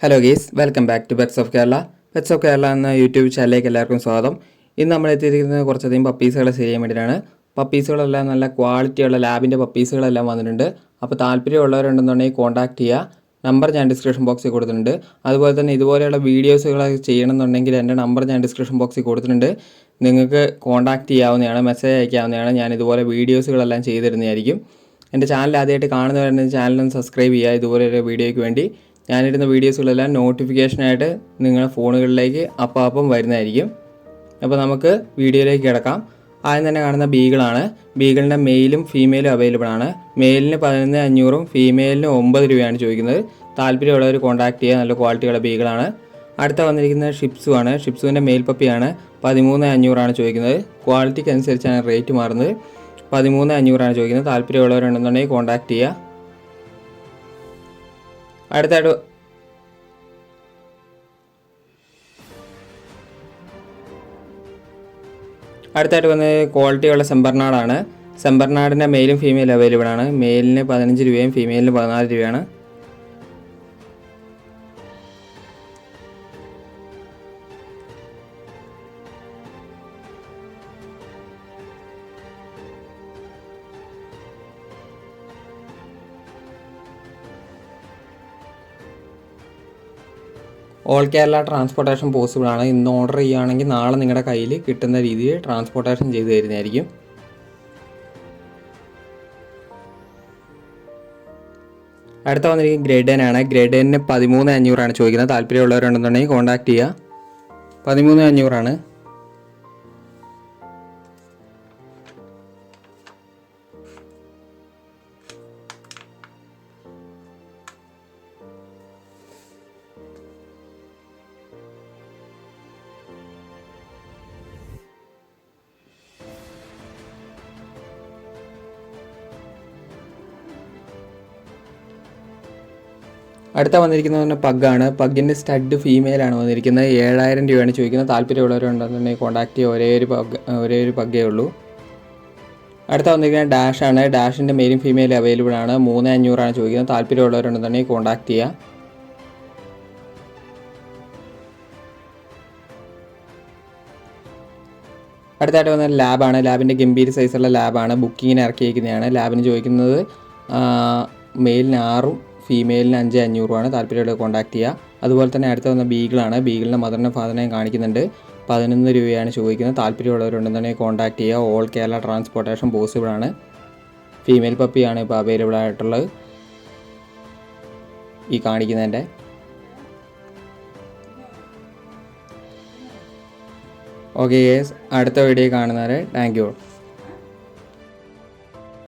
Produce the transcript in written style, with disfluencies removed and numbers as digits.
Hello guys, welcome back to pets of Kerala. Pets of Kerala എന്ന YouTube ചാനലിലേക്ക് എല്ലാവർക്കും സ്വാഗതം. ഇന്ന് നമ്മൾ എത്തിയിരിക്കുന്നത് കുറച്ചധികം പപ്പീസുകളെ സെയിൽ ചെയ്യാൻ വേണ്ടിയിട്ടാണ്. പപ്പീസുകളെല്ലാം നല്ല ക്വാളിറ്റിയുള്ള ലാബിൻ്റെ പപ്പീസുകളെല്ലാം വന്നിട്ടുണ്ട്. അപ്പോൾ താല്പര്യമുള്ളവരുണ്ടെന്നുണ്ടെങ്കിൽ കോൺടാക്ട് ചെയ്യുക. നമ്പർ ഞാൻ ഡിസ്ക്രിപ്ഷൻ ബോക്സിൽ കൊടുത്തിട്ടുണ്ട്. അതുപോലെ തന്നെ ഇതുപോലെയുള്ള വീഡിയോസുകളൊക്കെ ചെയ്യണമെന്നുണ്ടെങ്കിൽ എൻ്റെ നമ്പർ ഞാൻ ഡിസ്ക്രിപ്ഷൻ ബോക്സിൽ കൊടുത്തിട്ടുണ്ട്. നിങ്ങൾക്ക് കോൺടാക്ട് ചെയ്യാവുന്നതാണ്, മെസ്സേജ് അയക്കാവുന്നതാണ്. ഞാൻ ഇതുപോലെ വീഡിയോസുകളെല്ലാം ചെയ്തു തരുന്നതായിരിക്കും. എൻ്റെ ചാനൽ ആദ്യമായിട്ട് കാണുന്നവരുണ്ടെങ്കിൽ ചാനലൊന്ന് സബ്സ്ക്രൈബ് ചെയ്യുക. ഇതുപോലൊരു വീഡിയോയ്ക്ക് വേണ്ടി ഞാനിടുന്ന വീഡിയോസുകളെല്ലാം നോട്ടിഫിക്കേഷനായിട്ട് നിങ്ങളുടെ ഫോണുകളിലേക്ക് അപ്പം വരുന്നതായിരിക്കും. അപ്പോൾ നമുക്ക് വീഡിയോയിലേക്ക് കിടക്കാം. ആദ്യം തന്നെ കാണുന്ന ബീഗിളാണ്. ബീഗിളിൻ്റെ മെയിലും ഫീമെയിലും അവൈലബിൾ ആണ്. മെയിലിന് 11,500 ഫീമെയിലിന് 9 രൂപയാണ് ചോദിക്കുന്നത്. താല്പര്യമുള്ളവർ കോൺടാക്ട് ചെയ്യുക. നല്ല ക്വാളിറ്റിയുള്ള ബീഗിളാണ്. അടുത്ത വന്നിരിക്കുന്നത് ഷിപ്സു ആണ്. ഷിപ്സുവിൻ്റെ മെയിൽ പപ്പിയാണ്. 13,500 ചോദിക്കുന്നത്. ക്വാളിറ്റിക്ക് അനുസരിച്ചാണ് റേറ്റ് മാറുന്നത്. 13,500 ചോദിക്കുന്നത്. താല്പര്യമുള്ളവരുണ്ടെന്നുണ്ടെങ്കിൽ കോൺടാക്ട് ചെയ്യുക. അടുത്തായിട്ട് വന്നത് ക്വാളിറ്റിയുള്ള സെമ്പർനാടാണ്. സെമ്പർനാടിൻ്റെ മെയിലും ഫീമെയിലും അവൈലബിൾ ആണ്. മെയിലിന് 15 രൂപയും ഫീമെയിലിന് 14 രൂപയാണ്. ഓൾ കേരള ട്രാൻസ്പോർട്ടേഷൻ പോസിബിൾ ആണ്. ഇന്ന് ഓർഡർ ചെയ്യുകയാണെങ്കിൽ നാളെ നിങ്ങളുടെ കയ്യിൽ കിട്ടുന്ന രീതിയിൽ ട്രാൻസ്പോർട്ടേഷൻ ചെയ്തു തരുന്നതായിരിക്കും. അടുത്ത വന്നിരിക്കുന്നത് ഗ്രേഡേനാണ്. ഗ്രേഡേനിന് 13,500 ചോദിക്കുന്നത്. താല്പര്യമുള്ളവരുണ്ടെന്നുണ്ടെങ്കിൽ കോൺടാക്ട് ചെയ്യുക. 13,500. അടുത്ത വന്നിരിക്കുന്നത് പഗ്ഗാണ്. പഗ്ഗിൻ്റെ സ്റ്റഡ് ഫീമെയിലാണ് വന്നിരിക്കുന്നത്. 7,000 രൂപയാണ് ചോദിക്കുന്നത്. താല്പര്യമുള്ളവരുണ്ടെന്നുണ്ടെങ്കിൽ കോൺടാക്ട് ചെയ്യുക. ഒരേ ഒരു പഗ്ഗേ ഉള്ളൂ. അടുത്ത വന്നിരിക്കുന്നത് ഡാഷാണ്. ഡാഷിൻ്റെ മെയിലും ഫീമെയിലും അവൈലബിൾ ആണ്. 3,500 ചോദിക്കുന്നത്. താല്പര്യമുള്ളവരുണ്ടെന്നുണ്ടെങ്കിൽ കോൺടാക്ട് ചെയ്യുക. അടുത്തായിട്ട് വന്ന ലാബാണ്. ലാബിൻ്റെ ഗംഭീര സൈസുള്ള ലാബാണ്. ബുക്കിങ്ങിന് ഇറക്കിയിരിക്കുന്നതാണ്. ലാബിന് ചോദിക്കുന്നത് മെയിലിന് 6 ഫീമെയിലിന് 5,500 താല്പര്യമുള്ള കോൺടാക്ട് ചെയ്യുക. അതുപോലെ തന്നെ അടുത്ത വന്ന ബീഗിളാണ്. ബീഗിളിൻ്റെ മദറിനും ഫാദറിനെയും കാണിക്കുന്നുണ്ട്. 11 രൂപയാണ് ചോദിക്കുന്നത്. താല്പര്യമുള്ളവരുണ്ടെന്നുണ്ടെങ്കിൽ കോൺടാക്ട് ചെയ്യുക. ഓൾ കേരള ട്രാൻസ്പോർട്ടേഷൻ പോസിബിൾ ആണ്. ഫീമെയിൽ പപ്പിയാണ് ഇപ്പോൾ അവൈലബിൾ ആയിട്ടുള്ളത് ഈ കാണിക്കുന്നതിൻ്റെ. ഓക്കെ ഗേസ്, അടുത്ത വീഡിയോ കാണുന്നവരെ താങ്ക് യു.